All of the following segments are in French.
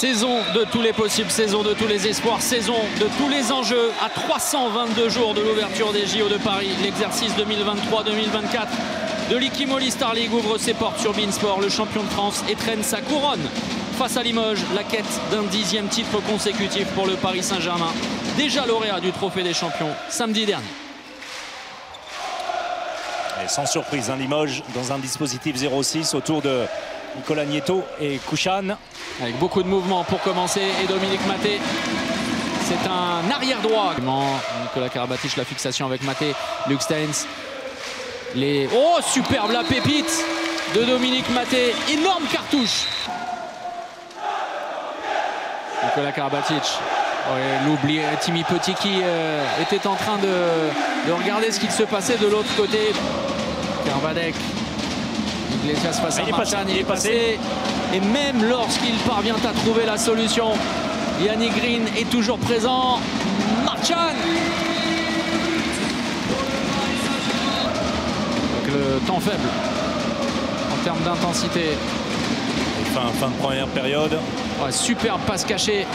Saison de tous les possibles, saison de tous les espoirs, saison de tous les enjeux. À 322 jours de l'ouverture des JO de Paris, l'exercice 2023-2024 de l'Ikimoli Star League ouvre ses portes sur beIN Sport. Le champion de France étrenne sa couronne face à Limoges. La quête d'un 10e titre consécutif pour le Paris Saint-Germain, déjà lauréat du Trophée des Champions samedi dernier. Et sans surprise, Limoges dans un dispositif 0-6 autour de Nicolas Nieto et Kouchan. Avec beaucoup de mouvements pour commencer, et Dominique Maté. C'est un arrière droit. Nicolas Karabatic, la fixation avec Maté, Luc Steins. Oh, superbe la pépite de Dominique Maté. Énorme cartouche. Nicolas Karabatic. L'oubli, Timi Petit qui était en train de regarder ce qu'il se passait de l'autre côté. Kervadec. Iglesias face à Marchand, il est passé. Et même lorsqu'il parvient à trouver la solution, Yannick Green est toujours présent. Marchand. Avec le temps faible en termes d'intensité. Fin de première période. Ouais, superbe passe cachée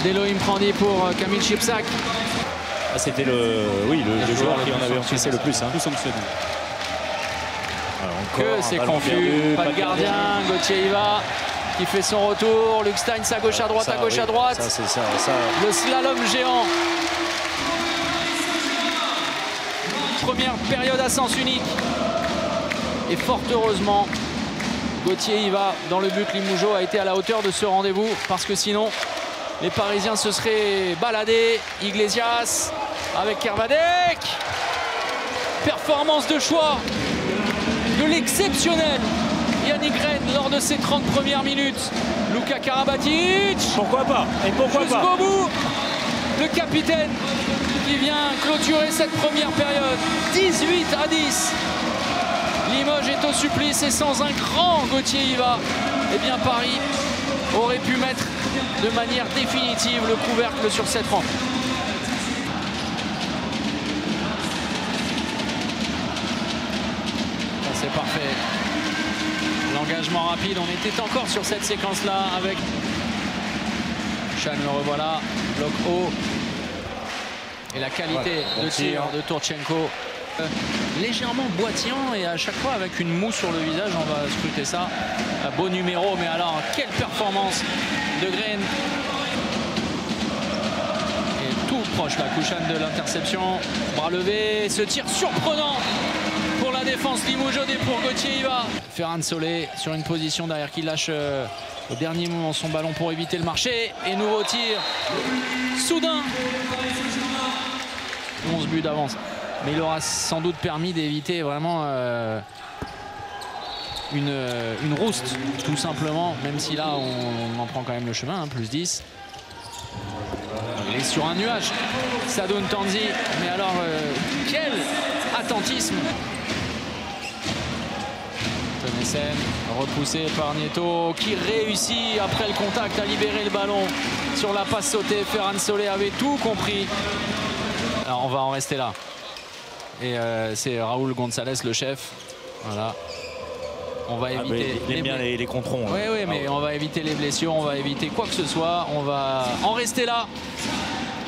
d'Elohim Prandi pour Kamil Shipsack. Ah, c'était le joueur qui en avait encaissé le plus. Que c'est confus, pas de gardien, Gauthier Iva qui fait son retour, Luc Steins à gauche à droite, à gauche à droite. Le slalom géant. Première période à sens unique. Et fort heureusement, Gauthier Iva dans le but Limougeot a été à la hauteur de ce rendez-vous, parce que sinon les Parisiens se seraient baladés. Iglesias avec Kervadec. Performance de choix de l'exceptionnel Yannick Green lors de ses 30 premières minutes. Luka Karabatic. Pourquoi pas? Et pourquoi pas? Jusqu'au bout, le capitaine qui vient clôturer cette première période. 18-10. Limoges est au supplice et sans un grand Gauthier Iva, eh bien Paris aurait pu mettre de manière définitive le couvercle sur cette rencontre. C'est parfait. L'engagement rapide, on était encore sur cette séquence-là avec Chan, le revoilà, bloc haut. Et la qualité de tir de Turchenko. Légèrement boitillant et à chaque fois avec une moue sur le visage. On va scruter ça. Un beau numéro, mais alors quelle performance de Green. Et tout proche la Kouchan de l'interception. Bras levé, ce tir surprenant pour la défense limougeaudée pour Gauthier Iva. Ferran Solé sur une position derrière qui lâche au dernier moment son ballon pour éviter le marché. Et nouveau tir soudain. 11 buts d'avance. Mais il aura sans doute permis d'éviter vraiment une rouste, tout simplement. Même si là, on en prend quand même le chemin, hein, plus 10. Il est sur un nuage, Sadoun Tanzi. Mais alors, quel attentisme! Tonesen, repoussé par Nieto, qui réussit après le contact à libérer le ballon sur la passe sautée. Ferran Solé avait tout compris. Alors, on va en rester là. Et c'est Raoul Gonzalez, le chef. Voilà. On va éviter les controns. Oui, oui, mais on va éviter les blessures, on va éviter quoi que ce soit. On va en rester là.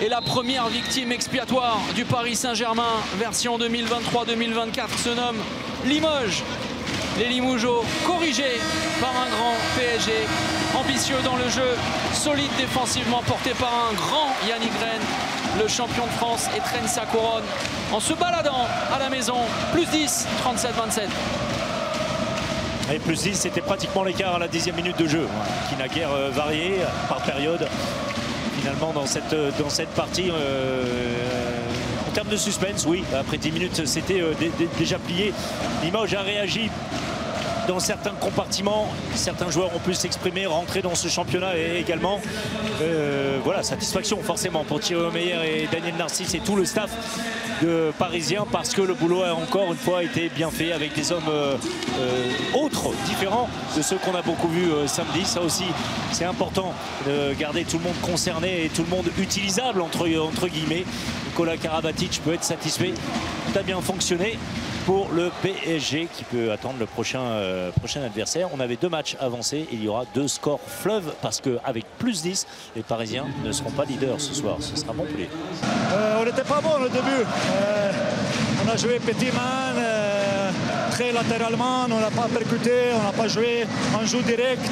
Et la première victime expiatoire du Paris Saint-Germain, version 2023-2024, se nomme Limoges. Les Limougeaux corrigés par un grand PSG, ambitieux dans le jeu, solide défensivement, porté par un grand Yannick Green. Le champion de France étrenne sa couronne en se baladant à la maison. Plus 10, 37-27. Et plus 10, c'était pratiquement l'écart à la 10e minute de jeu, qui n'a guère varié par période. Finalement, dans cette partie, en termes de suspense, oui, après 10 minutes, c'était déjà plié. Limoges a réagi dans certains compartiments. Certains joueurs ont pu s'exprimer, rentrer dans ce championnat et également. Voilà, satisfaction forcément pour Thierry Omeyer et Daniel Narcisse et tout le staff parisien, parce que le boulot a encore une fois été bien fait avec des hommes autres, différents de ceux qu'on a beaucoup vus samedi. Ça aussi, c'est important de garder tout le monde concerné et tout le monde utilisable entre guillemets. Nicolas Karabatic peut être satisfait. Tout a bien fonctionné. pour le PSG qui peut attendre le prochain adversaire. On avait 2 matchs avancés. Il y aura 2 scores fleuves parce qu'avec plus 10, les Parisiens ne seront pas leaders ce soir. Ce sera Montpellier. On n'était pas bon au début. On a joué petit man, très latéralement. On n'a pas percuté, on n'a pas joué en jeu direct.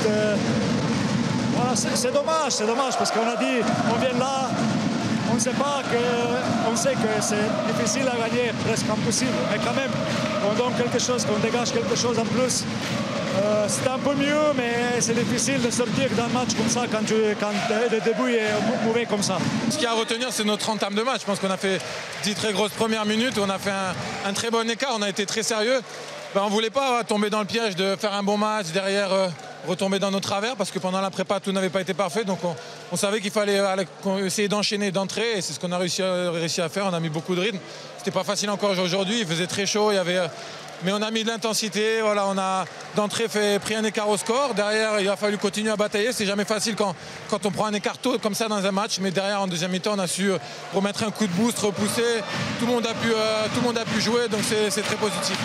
Voilà, c'est dommage parce qu'on a dit on vient là. On sait que c'est difficile à gagner, presque impossible. Mais quand même, on donne quelque chose, on dégage quelque chose en plus. C'est un peu mieux, mais c'est difficile de sortir d'un match comme ça quand le début est mauvais comme ça. Ce qu'il y a à retenir, c'est notre entame de match. Je pense qu'on a fait 10 très grosses premières minutes. On a fait un très bon écart. On a été très sérieux. On ne voulait pas tomber dans le piège de faire un bon match derrière. Retomber dans nos travers parce que pendant la prépa tout n'avait pas été parfait, donc on savait qu'il fallait essayer d'enchaîner d'entrée et c'est ce qu'on a réussi à faire. On a mis beaucoup de rythme, c'était pas facile encore aujourd'hui, il faisait très chaud, mais on a mis de l'intensité, voilà, on a d'entrée pris un écart au score, derrière il a fallu continuer à batailler, c'est jamais facile quand on prend un écart tôt comme ça dans un match, mais derrière en deuxième mi-temps on a su remettre un coup de boost, repousser, tout le monde a pu jouer, donc c'est très positif.